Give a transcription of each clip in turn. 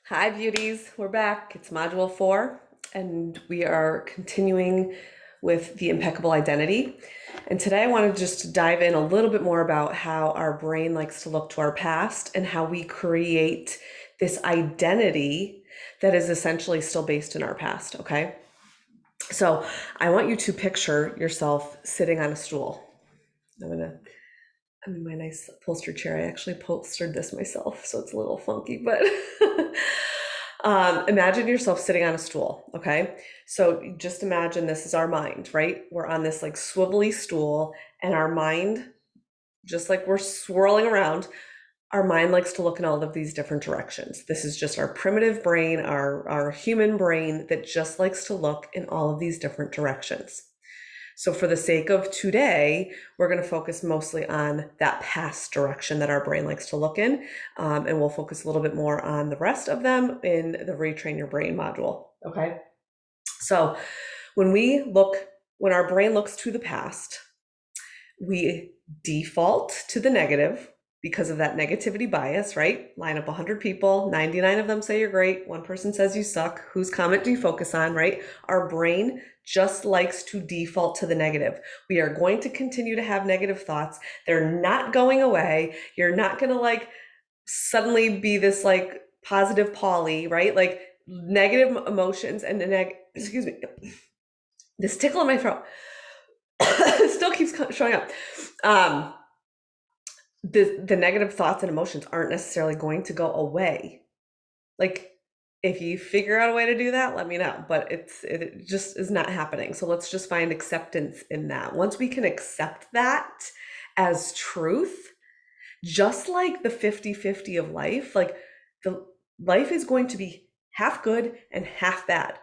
Hi, beauties. We're back. It's module 4, and we are continuing with the impeccable identity. And today I want to just dive in a little bit more about how our brain likes to look to our past and how we create this identity that is essentially still based in our past. Okay. So I want you to picture yourself sitting on a stool. I'm in my nice upholstered chair. I actually upholstered this myself, so it's a little funky, but imagine yourself sitting on a stool, okay? So just imagine this is our mind, right? We're on this like swivelly stool, and our mind, just like we're swirling around, our mind likes to look in all of these different directions. This is just our primitive brain, our human brain that just likes to look in all of these different directions. So for the sake of today, we're going to focus mostly on that past direction that our brain likes to look in. And we'll focus a little bit more on the rest of them in the Retrain Your Brain module. Okay. So when our brain looks to the past, we default to the negative because of that negativity bias, right? Line up 100 people, 99 of them say you're great, one person says you suck. Whose comment do you focus on, right? Our brain just likes to default to the negative. We are going to continue to have negative thoughts. They're not going away. You're not going to like suddenly be this like positive Polly, right? Like negative emotions and excuse me, this tickle in my throat still keeps showing up. Um, the negative thoughts and emotions aren't necessarily going to go away. Like if you figure out a way to do that, let me know, but it just is not happening. So let's just find acceptance in that. Once we can accept that as truth, just like the 50-50 of life, like the life is going to be half good and half bad.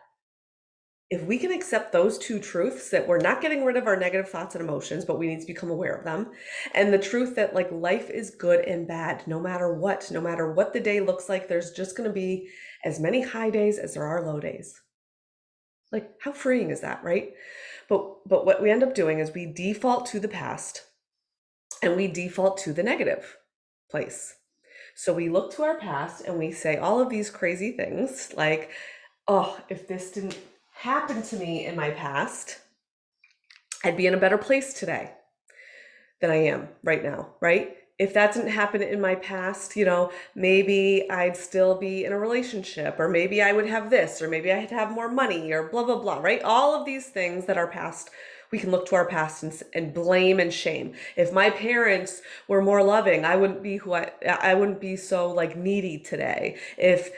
If we can accept those two truths, that we're not getting rid of our negative thoughts and emotions, but we need to become aware of them, and the truth that like life is good and bad no matter what the day looks like, there's just going to be as many high days as there are low days. Like how freeing is that, right? But what we end up doing is we default to the past and we default to the negative place. So we look to our past and we say all of these crazy things like, oh, if this didn't happen to me in my past, I'd be in a better place today than I am right now, right? If that didn't happen in my past, maybe I'd still be in a relationship, or maybe I would have this, or maybe I'd have more money, or blah, blah, blah, right? All of these things that our past, we can look to our past and blame and shame. If my parents were more loving, I wouldn't be I wouldn't be so like needy today. If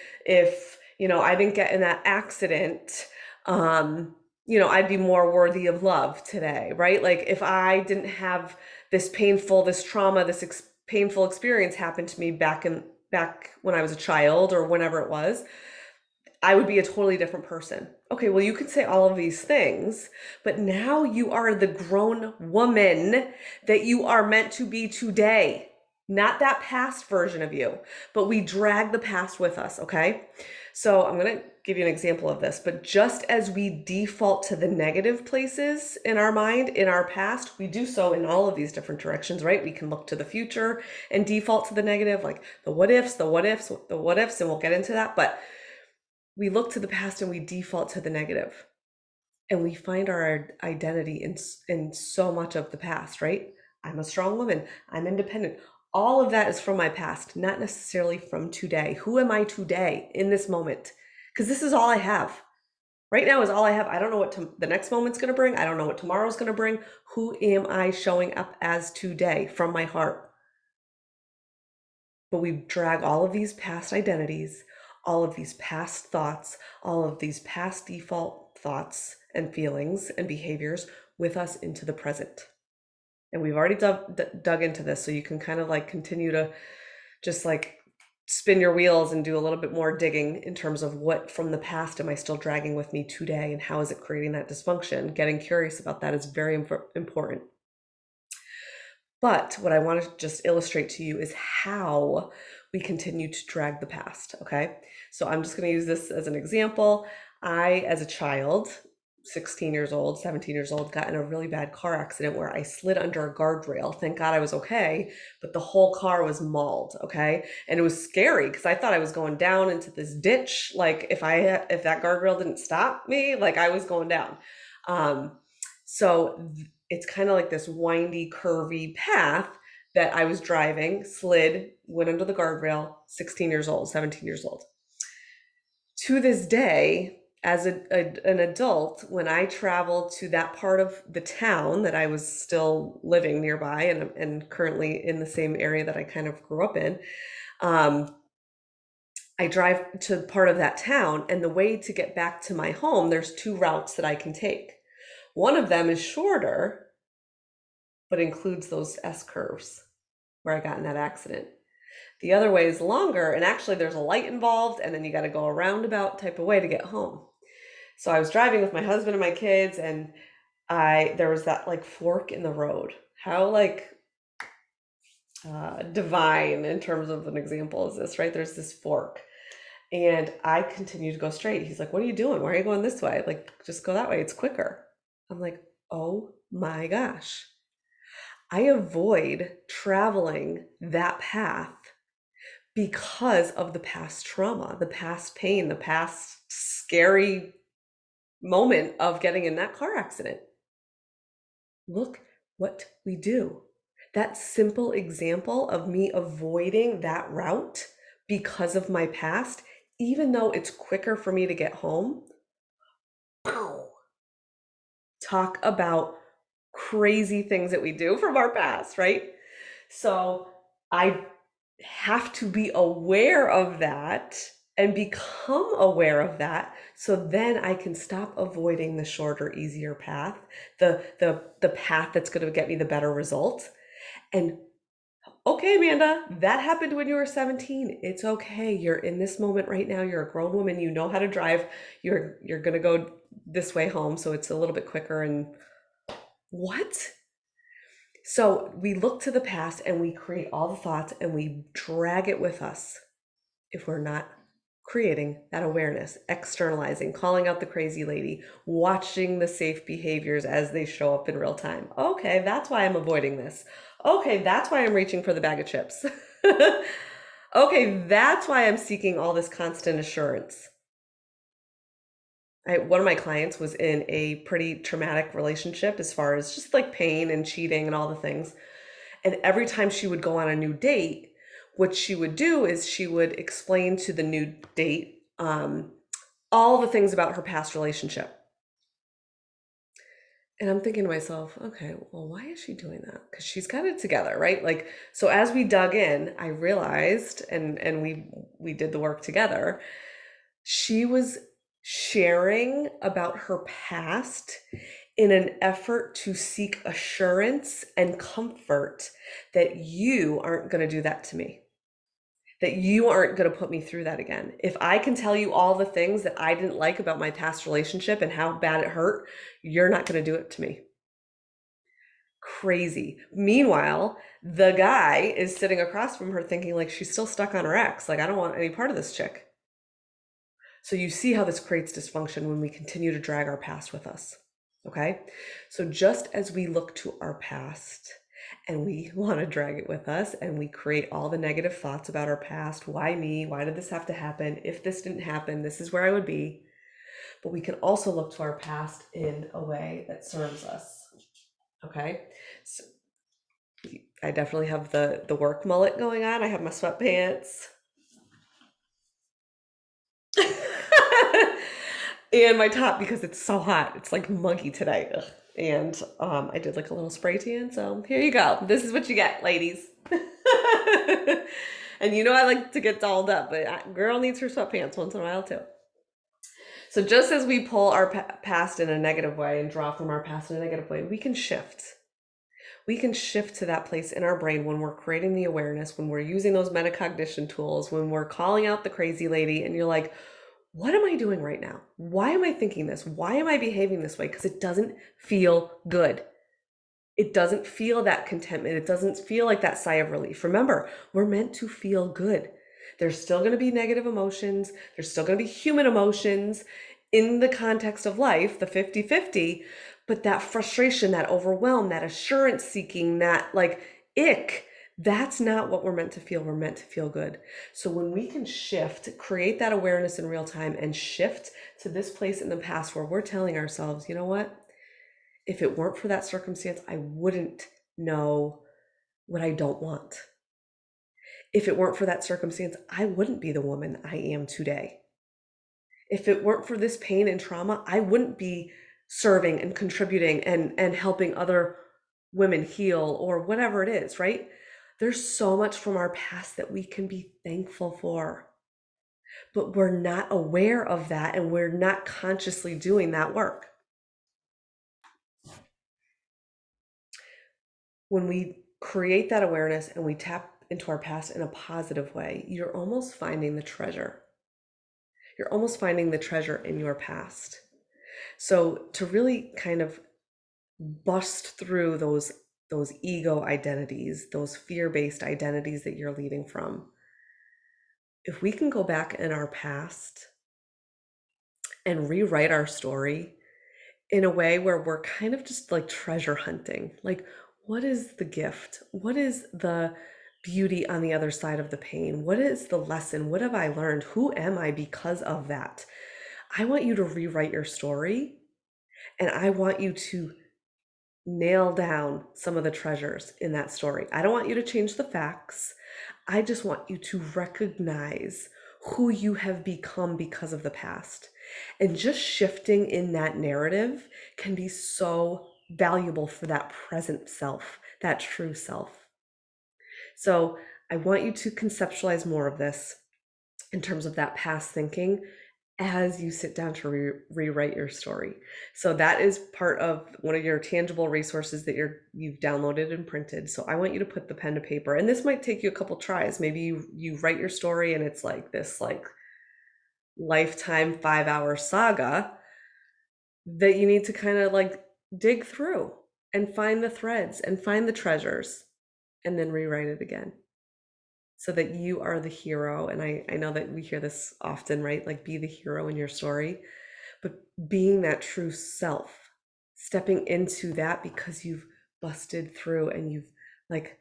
I didn't get in that accident, I'd be more worthy of love today, right? Like if I didn't have this trauma, painful experience happened to me back when I was a child or whenever it was, I would be a totally different person. Okay, well, you could say all of these things, but now you are the grown woman that you are meant to be today, not that past version of you, but we drag the past with us, okay? So I'm going to give you an example of this, but just as we default to the negative places in our mind, in our past, we do so in all of these different directions, right? We can look to the future and default to the negative, like the what ifs, and we'll get into that, but we look to the past and we default to the negative, and we find our identity in so much of the past, right? I'm a strong woman, I'm independent. All of that is from my past, not necessarily from today. Who am I today in this moment? Because this is all I have. Right now is all I have. I don't know what the next moment's going to bring. I don't know what tomorrow's going to bring. Who am I showing up as today from my heart? But we drag all of these past identities, all of these past thoughts, all of these past default thoughts and feelings and behaviors with us into the present. And we've already dug into this, so you can kind of like continue to just like spin your wheels and do a little bit more digging in terms of what from the past am I still dragging with me today, and how is it creating that dysfunction. Getting curious about that is very important. But what I want to just illustrate to you is how we continue to drag the past, okay? So I'm just going to use this as an example. I, as a child, 16 years old, 17 years old, got in a really bad car accident where I slid under a guardrail. Thank God I was okay, but the whole car was mauled, okay? And it was scary because I thought I was going down into this ditch. Like if that guardrail didn't stop me, like I was going down. So it's kind of like this windy, curvy path that I was driving, slid, went under the guardrail, 16 years old, 17 years old. To this day, as an adult, when I travel to that part of the town that I was still living nearby and currently in the same area that I kind of grew up in, um, I drive to part of that town, and the way to get back to my home, there's two routes that I can take. One of them is shorter, but includes those S curves where I got in that accident. The other way is longer, and actually there's a light involved, and then you got to go a roundabout type of way to get home. So I was driving with my husband and my kids, and there was that like fork in the road. How like divine in terms of an example is this, right? There's this fork, and I continue to go straight. He's like, "What are you doing? Why are you going this way? Like, just go that way. It's quicker." I'm like, "Oh my gosh." I avoid traveling that path because of the past trauma, the past pain, the past scary moment of getting in that car accident. Look what we do. That simple example of me avoiding that route because of my past, even though it's quicker for me to get home, pow, talk about crazy things that we do from our past, right? So I have to be aware of that and become aware of that, so then I can stop avoiding the shorter, easier path, the path that's going to get me the better result. And okay, Amanda, that happened when you were 17. It's okay. You're in this moment right now. You're a grown woman. You know how to drive. You're going to go this way home, so it's a little bit quicker. And what? So we look to the past and we create all the thoughts and we drag it with us if we're not creating that awareness, externalizing, calling out the crazy lady, watching the safe behaviors as they show up in real time. Okay, that's why I'm avoiding this. Okay, that's why I'm reaching for the bag of chips. Okay, that's why I'm seeking all this constant assurance. One of my clients was in a pretty traumatic relationship as far as just like pain and cheating and all the things. And every time she would go on a new date, what she would do is she would explain to the new date all the things about her past relationship. And I'm thinking to myself, okay, well, why is she doing that? Because she's got it together, right? Like, so as we dug in, I realized, and we did the work together, she was sharing about her past in an effort to seek assurance and comfort that you aren't going to do that to me, that you aren't going to put me through that again. If I can tell you all the things that I didn't like about my past relationship and how bad it hurt, you're not going to do it to me. Crazy. Meanwhile, the guy is sitting across from her thinking like she's still stuck on her ex. Like, I don't want any part of this chick. So you see how this creates dysfunction when we continue to drag our past with us. Okay? So just as we look to our past and we want to drag it with us and we create all the negative thoughts about our past, why me? Why did this have to happen? If this didn't happen, this is where I would be. But we can also look to our past in a way that serves us. Okay? So I definitely have the work mullet going on. I have my sweatpants. And my top because it's so hot. It's like muggy today. Ugh. And I did like a little spray tan. So here you go. This is what you get, ladies. And you know I like to get dolled up, but girl needs her sweatpants once in a while too. So just as we pull our past in a negative way and draw from our past in a negative way, we can shift. We can shift to that place in our brain when we're creating the awareness, when we're using those metacognition tools, when we're calling out the crazy lady and you're like, what am I doing right now? Why am I thinking this? Why am I behaving this way? Because it doesn't feel good. It doesn't feel that contentment. It doesn't feel like that sigh of relief. Remember, we're meant to feel good. There's still going to be negative emotions. There's still going to be human emotions. in the context of life, the 50-50, but that frustration, that overwhelm, that assurance seeking, that like ick, that's not what we're meant to feel. We're meant to feel good. So when we can shift, create that awareness in real time and shift to this place in the past where we're telling ourselves, you know what? If it weren't for that circumstance, I wouldn't know what I don't want. If it weren't for that circumstance, I wouldn't be the woman I am today. If it weren't for this pain and trauma, I wouldn't be serving and contributing and helping other women heal or whatever it is, right? There's so much from our past that we can be thankful for, but we're not aware of that and we're not consciously doing that work. When we create that awareness and we tap into our past in a positive way, you're almost finding the treasure. You're almost finding the treasure in your past. So to really kind of bust through those ego identities, those fear-based identities that you're leading from, if we can go back in our past and rewrite our story in a way where we're kind of just like treasure hunting, like what is the gift? What is the beauty on the other side of the pain? What is the lesson? What have I learned? Who am I because of that? I want you to rewrite your story, and I want you to nail down some of the treasures in that story. I don't want you to change the facts. I just want you to recognize who you have become because of the past. And just shifting in that narrative can be so valuable for that present self, that true self. So I want you to conceptualize more of this in terms of that past thinking as you sit down to rewrite your story. So that is part of one of your tangible resources that you've downloaded and printed. So I want you to put the pen to paper, and this might take you a couple tries. Maybe you write your story and it's like this like lifetime 5-hour saga that you need to kind of like dig through and find the threads and find the treasures and then rewrite it again, so that you are the hero. And I know that we hear this often, right? Like, be the hero in your story, but being that true self, stepping into that because you've busted through and you've like,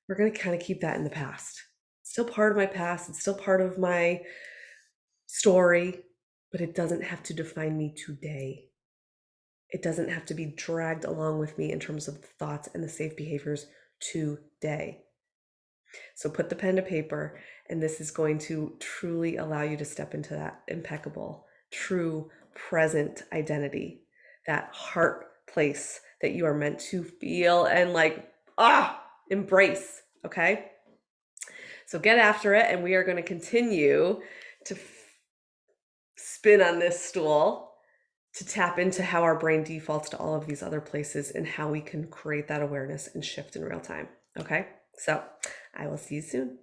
we're going to kind of keep that in the past. It's still part of my past. It's still part of my story, but it doesn't have to define me today. It doesn't have to be dragged along with me in terms of the thoughts and the safe behaviors today. So put the pen to paper, and this is going to truly allow you to step into that impeccable, true, present identity, that heart place that you are meant to feel and like, embrace. Okay. So get after it, and we are going to continue to spin on this stool to tap into how our brain defaults to all of these other places and how we can create that awareness and shift in real time. Okay. So I will see you soon.